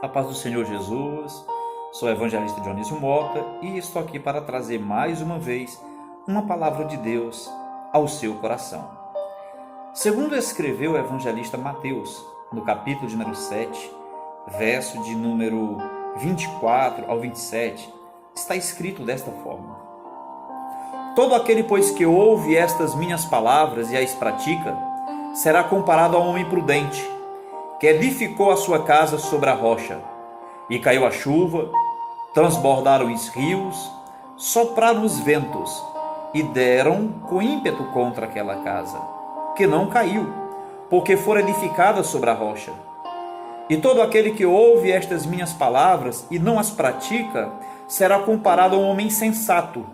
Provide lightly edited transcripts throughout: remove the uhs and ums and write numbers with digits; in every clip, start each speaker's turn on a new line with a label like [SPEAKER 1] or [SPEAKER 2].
[SPEAKER 1] A paz do Senhor Jesus, sou o evangelista Dionísio Mota e estou aqui para trazer mais uma vez uma palavra de Deus ao seu coração. Segundo escreveu o evangelista Mateus, no capítulo de número 7, verso de número 24 ao 27, está escrito desta forma: Todo aquele, pois, que ouve estas minhas palavras e as pratica, será comparado a um homem prudente, que edificou a sua casa sobre a rocha. E caiu a chuva, transbordaram os rios, sopraram os ventos, e deram com ímpeto contra aquela casa, que não caiu, porque fora edificada sobre a rocha. E todo aquele que ouve estas minhas palavras e não as pratica, será comparado a um homem sensato,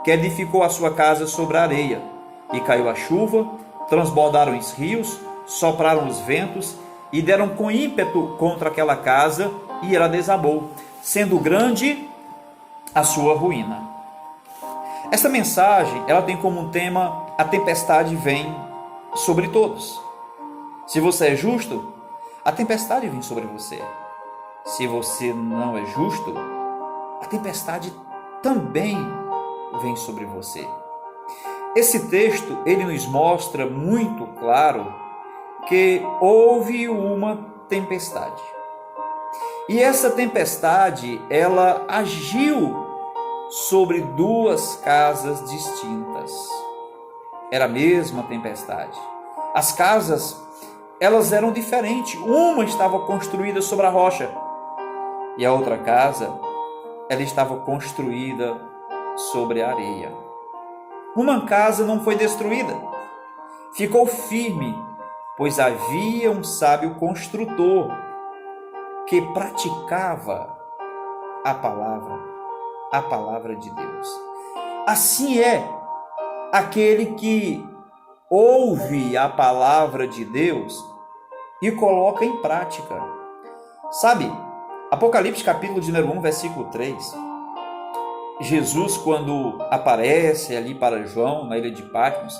[SPEAKER 1] que edificou a sua casa sobre a areia. E caiu a chuva, transbordaram os rios, sopraram os ventos, e deram com ímpeto contra aquela casa, e ela desabou, sendo grande a sua ruína. Esta mensagem, ela tem como tema: a tempestade vem sobre todos. Se você é justo, a tempestade vem sobre você. Se você não é justo, a tempestade também vem sobre você. Esse texto, ele nos mostra muito claro que houve uma tempestade. E essa tempestade, ela agiu sobre duas casas distintas. Era a mesma tempestade. As casas, elas eram diferentes. Uma estava construída sobre a rocha e a outra casa, ela estava construída sobre a areia. Uma casa não foi destruída, ficou firme, pois havia um sábio construtor que praticava a palavra de Deus. Assim é aquele que ouve a palavra de Deus e coloca em prática. Sabe, Apocalipse capítulo de número 1, versículo 3, Jesus, quando aparece ali para João, na ilha de Patmos,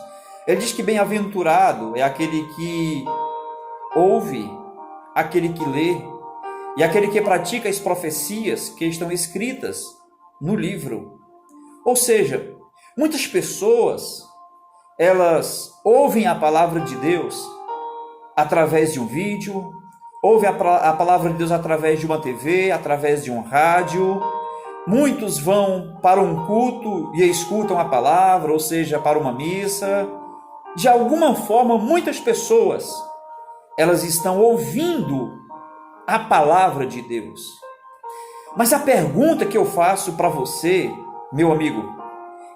[SPEAKER 1] ele diz que bem-aventurado é aquele que ouve, aquele que lê e aquele que pratica as profecias que estão escritas no livro. Ou seja, muitas pessoas, elas ouvem a palavra de Deus através de um vídeo, ouvem a palavra de Deus através de uma TV, através de um rádio. Muitos vão para um culto e escutam a palavra, ou seja, para uma missa. De alguma forma, muitas pessoas, elas estão ouvindo a palavra de Deus. Mas a pergunta que eu faço para você, meu amigo,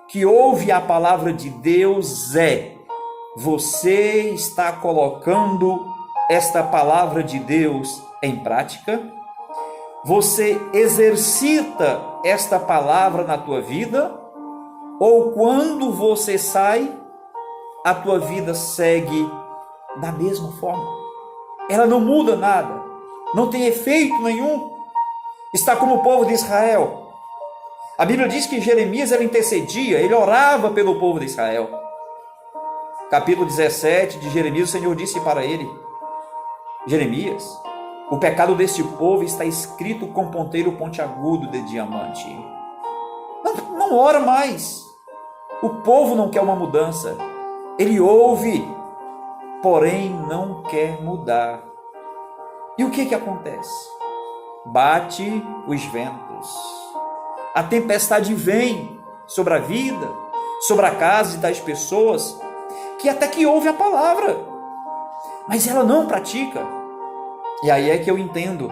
[SPEAKER 1] que ouve a palavra de Deus é: você está colocando esta palavra de Deus em prática? Você exercita esta palavra na tua vida? Ou quando você sai, a tua vida segue da mesma forma? Ela não muda nada, não tem efeito nenhum. Está como o povo de Israel. A Bíblia diz que Jeremias, ele intercedia, ele orava pelo povo de Israel. Capítulo 17 de Jeremias, o Senhor disse para ele: Jeremias, o pecado deste povo está escrito com ponteiro pontiagudo de diamante. Não ora mais. O povo não quer uma mudança. Ele ouve, porém não quer mudar. E o que acontece? Bate os ventos. A tempestade vem sobre a vida, sobre a casa das pessoas que até que ouvem a palavra, mas ela não pratica. E aí é que eu entendo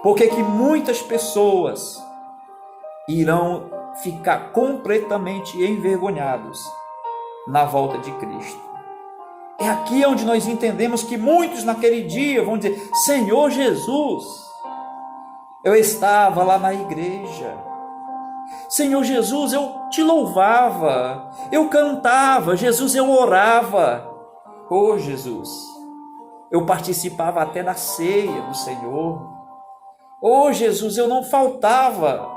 [SPEAKER 1] porque que muitas pessoas irão ficar completamente envergonhados na volta de Cristo. É aqui onde nós entendemos que muitos naquele dia vão dizer: Senhor Jesus, eu estava lá na igreja. Senhor Jesus, eu te louvava, eu cantava, Jesus, eu orava. Oh Jesus, eu participava até da ceia do Senhor. Oh Jesus, eu não faltava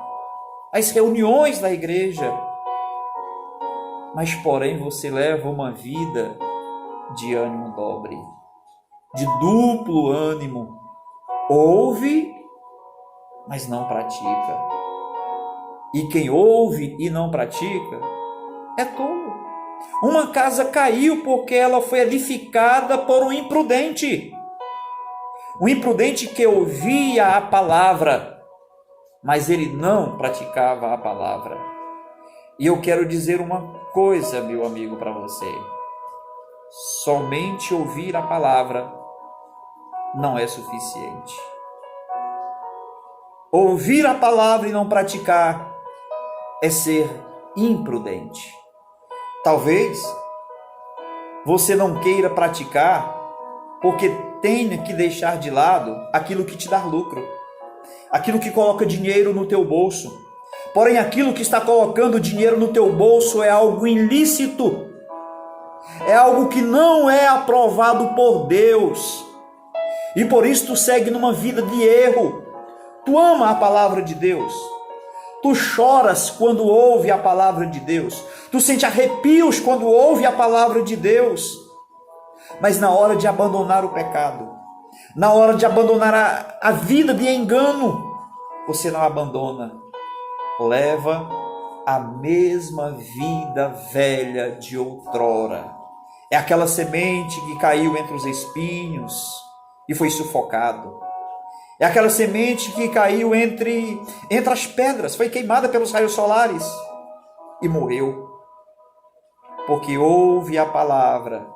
[SPEAKER 1] às reuniões da igreja. Mas porém você leva uma vida de ânimo dobre, de duplo ânimo, ouve, mas não pratica. E quem ouve e não pratica é tolo. Uma casa caiu porque ela foi edificada por um imprudente. Um imprudente que ouvia a palavra, mas ele não praticava a palavra. E eu quero dizer uma coisa, meu amigo, para você. Somente ouvir a palavra não é suficiente. Ouvir a palavra e não praticar é ser imprudente. Talvez você não queira praticar porque tenha que deixar de lado aquilo que te dá lucro, aquilo que coloca dinheiro no teu bolso. Porém, aquilo que está colocando dinheiro no teu bolso é algo ilícito, é algo que não é aprovado por Deus. E por isso tu segue numa vida de erro. Tu ama a palavra de Deus. Tu choras quando ouve a palavra de Deus. Tu sente arrepios quando ouve a palavra de Deus. Mas na hora de abandonar o pecado, na hora de abandonar a vida de engano, você não abandona. Leva a mesma vida velha de outrora. É aquela semente que caiu entre os espinhos e foi sufocado. É aquela semente que caiu entre as pedras, foi queimada pelos raios solares e morreu. Porque ouve a palavra,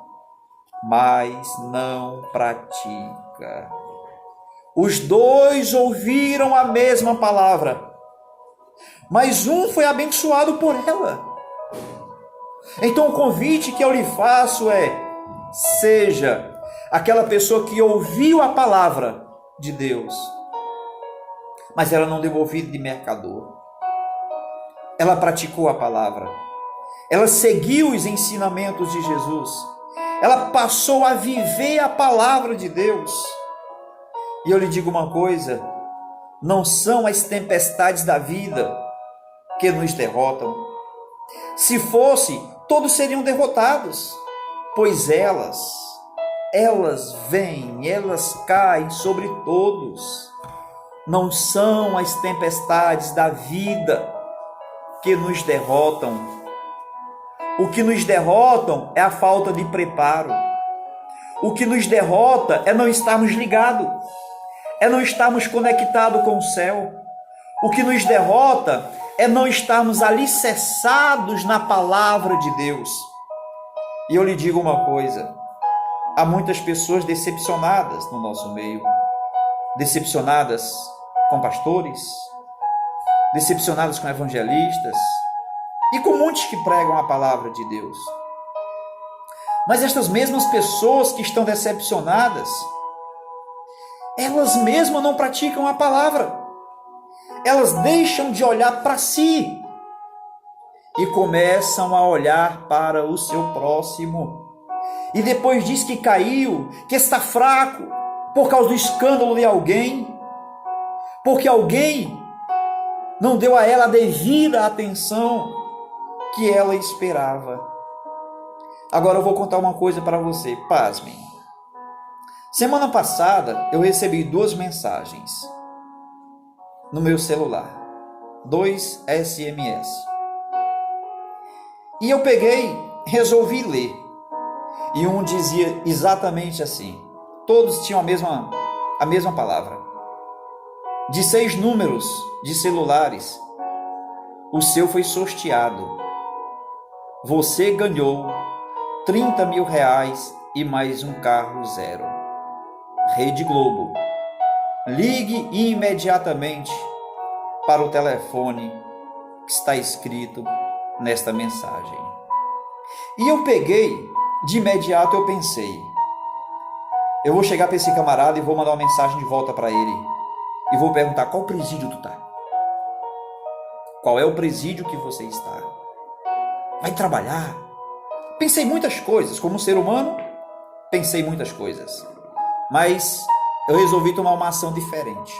[SPEAKER 1] mas não pratica. Os dois ouviram a mesma palavra, mas um foi abençoado por ela. Então o convite que eu lhe faço é: seja aquela pessoa que ouviu a palavra de Deus, mas ela não deu ouvido de mercador. Ela praticou a palavra. Ela seguiu os ensinamentos de Jesus. Ela passou a viver a palavra de Deus. E eu lhe digo uma coisa: não são as tempestades da vida que nos derrotam. Se fosse, todos seriam derrotados, pois elas vêm, elas caem sobre todos. Não são as tempestades da vida que nos derrotam. O que nos derrotam é a falta de preparo. O que nos derrota é não estarmos ligados, é não estarmos conectados com o céu. O que nos derrota é não estarmos alicerçados na palavra de Deus. E eu lhe digo uma coisa: há muitas pessoas decepcionadas no nosso meio, decepcionadas com pastores, decepcionadas com evangelistas e com muitos que pregam a palavra de Deus. Mas estas mesmas pessoas que estão decepcionadas, elas mesmas não praticam a palavra. Elas deixam de olhar para si e começam a olhar para o seu próximo. E depois diz que caiu, que está fraco, por causa do escândalo de alguém, porque alguém não deu a ela a devida atenção que ela esperava. Agora eu vou contar uma coisa para você, pasmem. Semana passada eu recebi 2 mensagens no meu celular, 2 SMS. E eu peguei, resolvi ler. E um dizia exatamente assim, todos tinham a mesma palavra. De 6 números de celulares, o seu foi sorteado. Você ganhou 30 mil reais e mais um carro zero. Rede Globo. Ligue imediatamente para o telefone que está escrito nesta mensagem. E eu peguei, de imediato eu pensei, eu vou chegar para esse camarada e vou mandar uma mensagem de volta para ele. E vou perguntar: qual presídio tu está? Qual é o presídio que você está? Vai trabalhar? Pensei muitas coisas, como ser humano, pensei muitas coisas. Mas eu resolvi tomar uma ação diferente.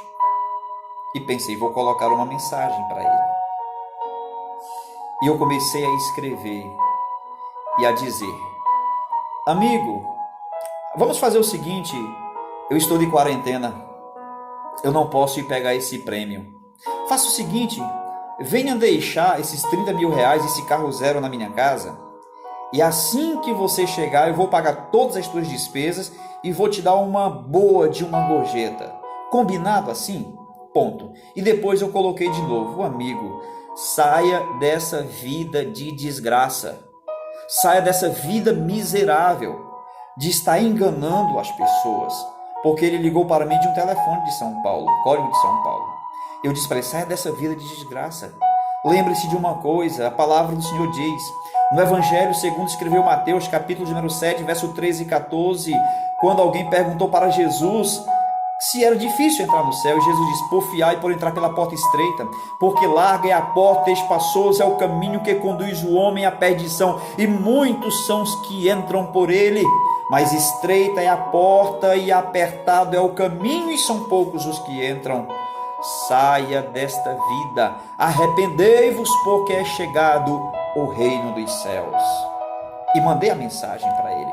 [SPEAKER 1] E pensei, vou colocar uma mensagem para ele. E eu comecei a escrever e a dizer: amigo, vamos fazer o seguinte, eu estou de quarentena. eu não posso ir pegar esse prêmio. Faça o seguinte, venha deixar esses 30 mil reais, esse carro zero na minha casa, e assim que você chegar, eu vou pagar todas as tuas despesas e vou te dar uma boa de uma gorjeta. Combinado assim? Ponto. E depois eu coloquei de novo, amigo, saia dessa vida de desgraça. Saia dessa vida miserável de estar enganando as pessoas. Porque ele ligou para mim de um telefone de São Paulo, código de São Paulo. Eu disse para ele, saia dessa vida de desgraça. Lembre-se de uma coisa, a palavra do Senhor diz, no Evangelho segundo escreveu Mateus, capítulo número 7, verso 13 e 14, quando alguém perguntou para Jesus se era difícil entrar no céu, Jesus disse, porfiai por entrar pela porta estreita, porque larga é a porta, espaçoso é o caminho que conduz o homem à perdição, e muitos são os que entram por ele, mas estreita é a porta e apertado é o caminho, e são poucos os que entram. Saia desta vida, arrependei-vos, porque é chegado o reino dos céus. E mandei a mensagem para ele.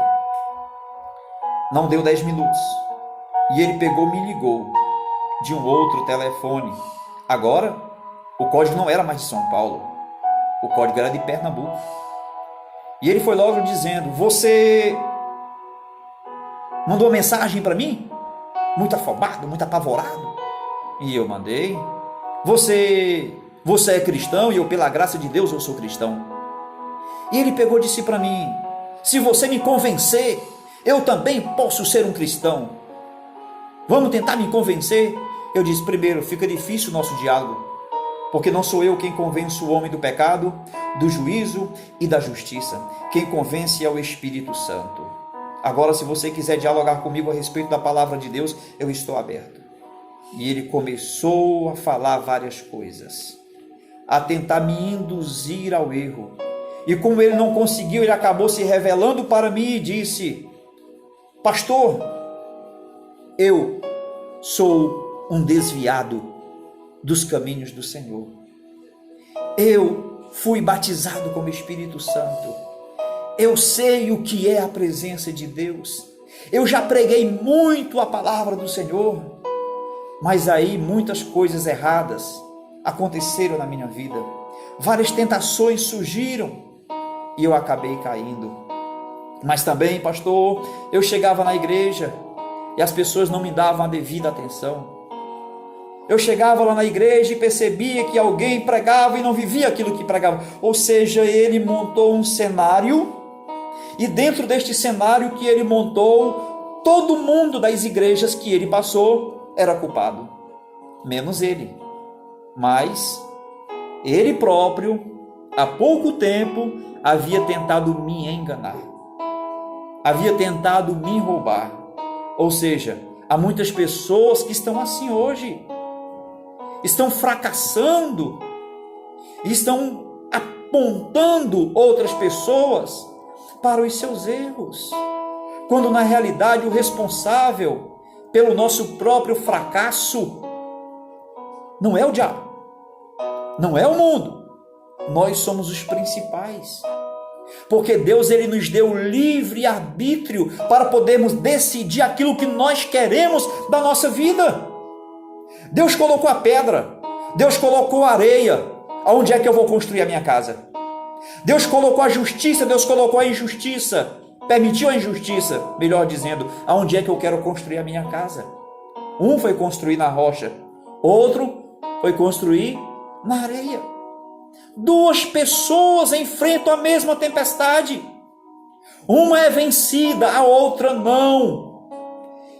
[SPEAKER 1] Não deu 10 minutos. E ele pegou, me ligou de um outro telefone. Agora, o código não era mais de São Paulo. O código era de Pernambuco. E ele foi logo dizendo, você mandou mensagem para mim? Muito afobado, muito apavorado. E eu mandei. Você é cristão? E eu, pela graça de Deus, eu sou cristão. E ele pegou e disse para mim, se você me convencer, eu também posso ser um cristão. Vamos tentar me convencer? Eu disse, primeiro, fica difícil o nosso diálogo, porque não sou eu quem convence o homem do pecado, do juízo e da justiça. Quem convence é o Espírito Santo. Agora, se você quiser dialogar comigo a respeito da palavra de Deus, eu estou aberto. E ele começou a falar várias coisas, a tentar me induzir ao erro. E como ele não conseguiu, ele acabou se revelando para mim e disse, pastor, eu sou um desviado dos caminhos do Senhor. Eu fui batizado como Espírito Santo. Eu sei o que é a presença de Deus. Eu já preguei muito a palavra do Senhor. Mas aí muitas coisas erradas aconteceram na minha vida. Várias tentações surgiram e eu acabei caindo. Mas também, pastor, eu chegava na igreja e as pessoas não me davam a devida atenção. Eu chegava lá na igreja e percebia que alguém pregava e não vivia aquilo que pregava. Ou seja, ele montou um cenário e dentro deste cenário que ele montou, todo mundo das igrejas que ele passou era culpado, menos ele. Mas ele próprio, há pouco tempo, havia tentado me enganar, havia tentado me roubar. Ou seja, há muitas pessoas que estão assim hoje, estão fracassando, estão apontando outras pessoas para os seus erros, quando na realidade o responsável pelo nosso próprio fracasso não é o diabo, não é o mundo, nós somos os principais, porque Deus ele nos deu livre arbítrio para podermos decidir aquilo que nós queremos da nossa vida. Deus colocou a pedra, Deus colocou a areia, aonde é que eu vou construir a minha casa? Deus colocou a justiça, Deus colocou a injustiça, permitiu a injustiça, melhor dizendo, aonde é que eu quero construir a minha casa? Um foi construir na rocha, outro foi construir na areia. Duas pessoas enfrentam a mesma tempestade. Uma é vencida, a outra não.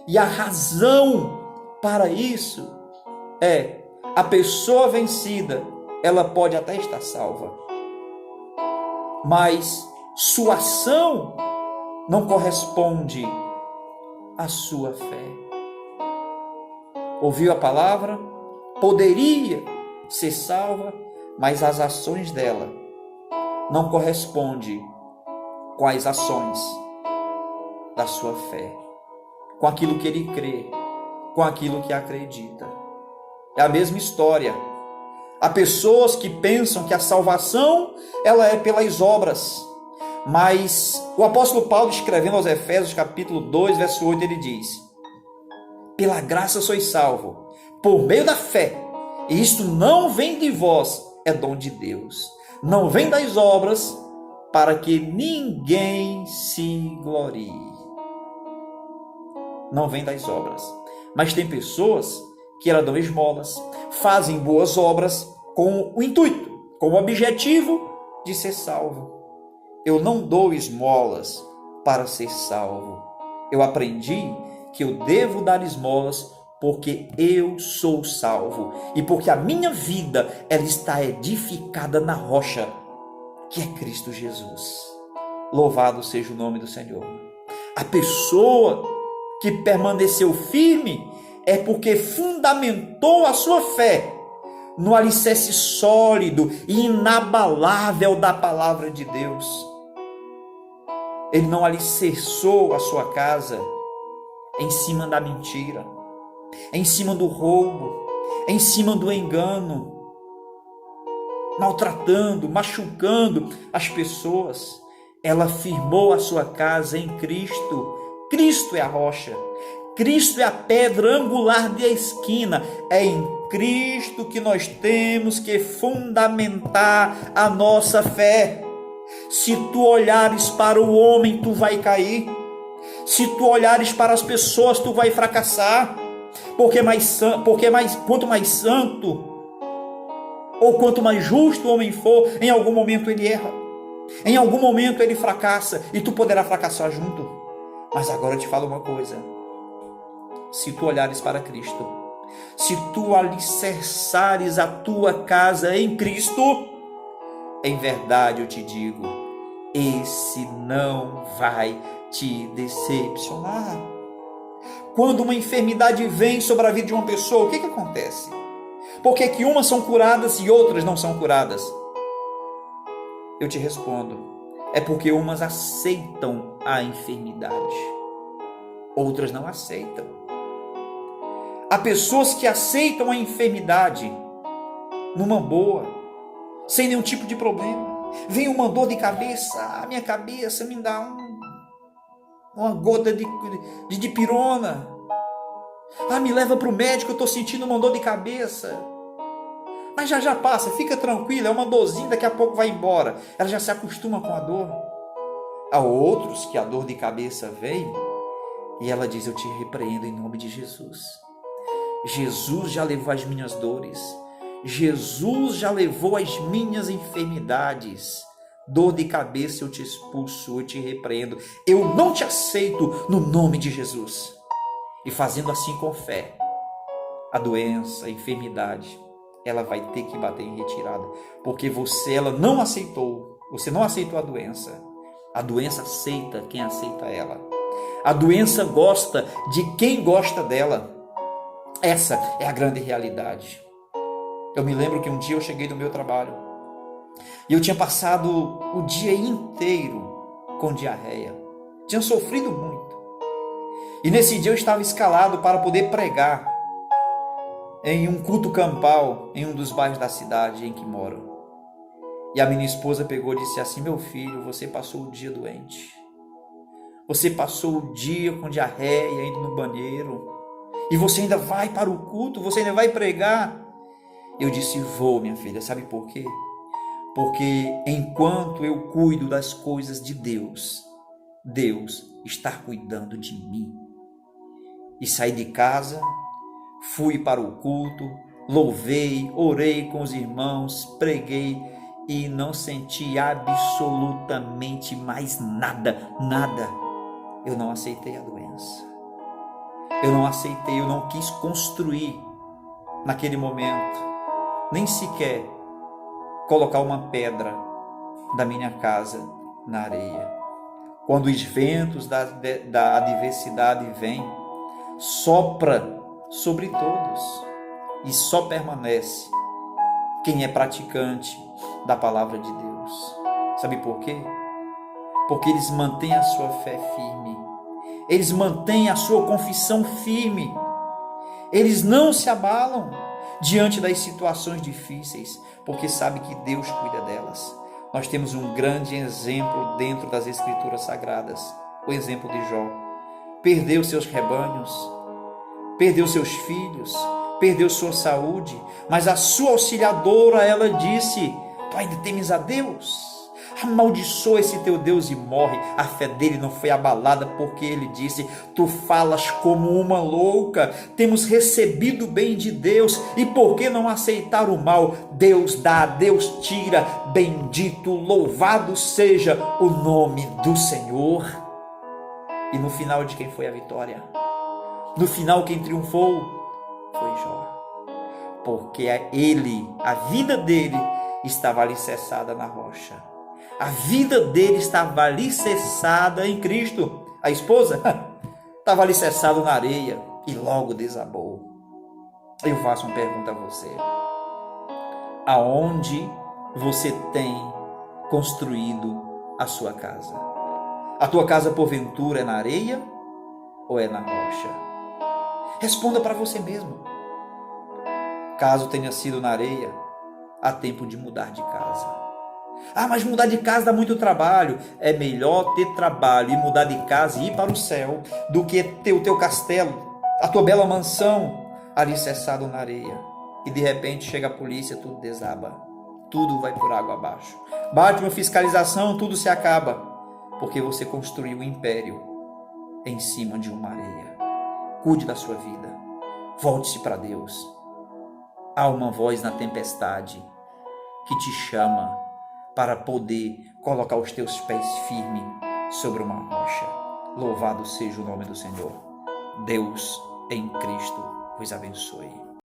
[SPEAKER 1] E a razão para isso é a pessoa vencida, ela pode até estar salva, mas sua ação não corresponde à sua fé. Ouviu a palavra, poderia ser salva, mas as ações dela não correspondem com as ações da sua fé, com aquilo que ele crê, com aquilo que acredita. É a mesma história. Há pessoas que pensam que a salvação ela é pelas obras, mas o apóstolo Paulo, escrevendo aos Efésios capítulo 2, verso 8, ele diz: pela graça sois salvo, por meio da fé. E isto não vem de vós, é dom de Deus. Não vem das obras, para que ninguém se glorie. Não vem das obras. Mas tem pessoas que elas dão esmolas, fazem boas obras com o intuito, com o objetivo de ser salvo. Eu não dou esmolas para ser salvo. Eu aprendi que eu devo dar esmolas porque eu sou salvo e porque a minha vida ela está edificada na rocha, que é Cristo Jesus. Louvado seja o nome do Senhor. A pessoa que permaneceu firme é porque fundamentou a sua fé no alicerce sólido e inabalável da palavra de Deus. Ele não alicerçou a sua casa em cima da mentira, em cima do roubo, em cima do engano, maltratando, machucando as pessoas. Ela firmou a sua casa em Cristo. Cristo é a rocha, Cristo é a pedra angular de esquina. É em Cristo que nós temos que fundamentar a nossa fé. Se tu olhares para o homem, tu vai cair. Se tu olhares para as pessoas, tu vai fracassar. Quanto mais santo ou quanto mais justo o homem for, em algum momento ele erra. Em algum momento ele fracassa e tu poderá fracassar junto. Mas agora eu te falo uma coisa. Se tu olhares para Cristo, se tu alicerçares a tua casa em Cristo, em verdade eu te digo, esse não vai te decepcionar. Quando uma enfermidade vem sobre a vida de uma pessoa, o que acontece? Por que umas são curadas e outras não são curadas? Eu te respondo, é porque umas aceitam a enfermidade, outras não aceitam. Há pessoas que aceitam a enfermidade numa boa, sem nenhum tipo de problema. Vem uma dor de cabeça, a minha cabeça me dá uma gota de dipirona. Me leva para o médico, eu estou sentindo uma dor de cabeça. Mas já passa, fica tranquila, é uma dorzinha, daqui a pouco vai embora. Ela já se acostuma com a dor. Há outros que a dor de cabeça vem e ela diz, eu te repreendo em nome de Jesus. Jesus já levou as minhas dores. Jesus já levou as minhas enfermidades. Dor de cabeça eu te expulso, eu te repreendo. Eu não te aceito no nome de Jesus. E fazendo assim com fé, a doença, a enfermidade, ela vai ter que bater em retirada. Porque você não aceitou a doença. A doença aceita quem aceita ela. A doença gosta de quem gosta dela. Essa é a grande realidade. Eu me lembro que um dia eu cheguei do meu trabalho e eu tinha passado o dia inteiro com diarreia. Tinha sofrido muito. E nesse dia eu estava escalado para poder pregar em um culto campal em um dos bairros da cidade em que moro. E a minha esposa pegou e disse assim, meu filho, você passou o dia doente. Você passou o dia com diarreia, indo no banheiro. E você ainda vai para o culto, você ainda vai pregar. Eu disse, vou, minha filha, sabe por quê? Porque enquanto eu cuido das coisas de Deus, Deus está cuidando de mim. E saí de casa, fui para o culto, louvei, orei com os irmãos, preguei e não senti absolutamente mais nada. Eu não aceitei a doença. Eu não aceitei, eu não quis construir naquele momento, nem sequer colocar uma pedra da minha casa na areia. Quando os ventos da adversidade vêm, sopra sobre todos e só permanece quem é praticante da palavra de Deus. Sabe por quê? Porque eles mantêm a sua fé firme. Eles mantêm a sua confissão firme. Eles não se abalam diante das situações difíceis, porque sabem que Deus cuida delas. Nós temos um grande exemplo dentro das Escrituras Sagradas, o exemplo de Jó. Perdeu seus rebanhos, perdeu seus filhos, perdeu sua saúde, mas a sua auxiliadora, ela disse: tu ainda temes a Deus? Amaldiçoa esse teu Deus e morre. A fé dele não foi abalada, porque ele disse: tu falas como uma louca, temos recebido o bem de Deus, e por que não aceitar o mal? Deus dá, Deus tira, bendito, louvado seja o nome do Senhor. E no final, de quem foi a vitória? No final, quem triunfou foi Jó, porque a vida dele estava alicerçada na rocha. A vida dele estava alicerçada em Cristo. A esposa estava alicerçada na areia e logo desabou. Eu faço uma pergunta a você: aonde você tem construído a sua casa? A tua casa, porventura, é na areia ou é na rocha? Responda para você mesmo. Caso tenha sido na areia, há tempo de mudar de casa. Ah, mas mudar de casa dá muito trabalho. É melhor ter trabalho e mudar de casa e ir para o céu do que ter o teu castelo, a tua bela mansão alicerçado na areia. E de repente chega a polícia, tudo desaba. Tudo vai por água abaixo. Bate uma fiscalização, tudo se acaba. Porque você construiu um império em cima de uma areia. Cuide da sua vida. Volte-se para Deus. Há uma voz na tempestade que te chama para poder colocar os teus pés firmes sobre uma rocha. Louvado seja o nome do Senhor. Deus em Cristo vos abençoe.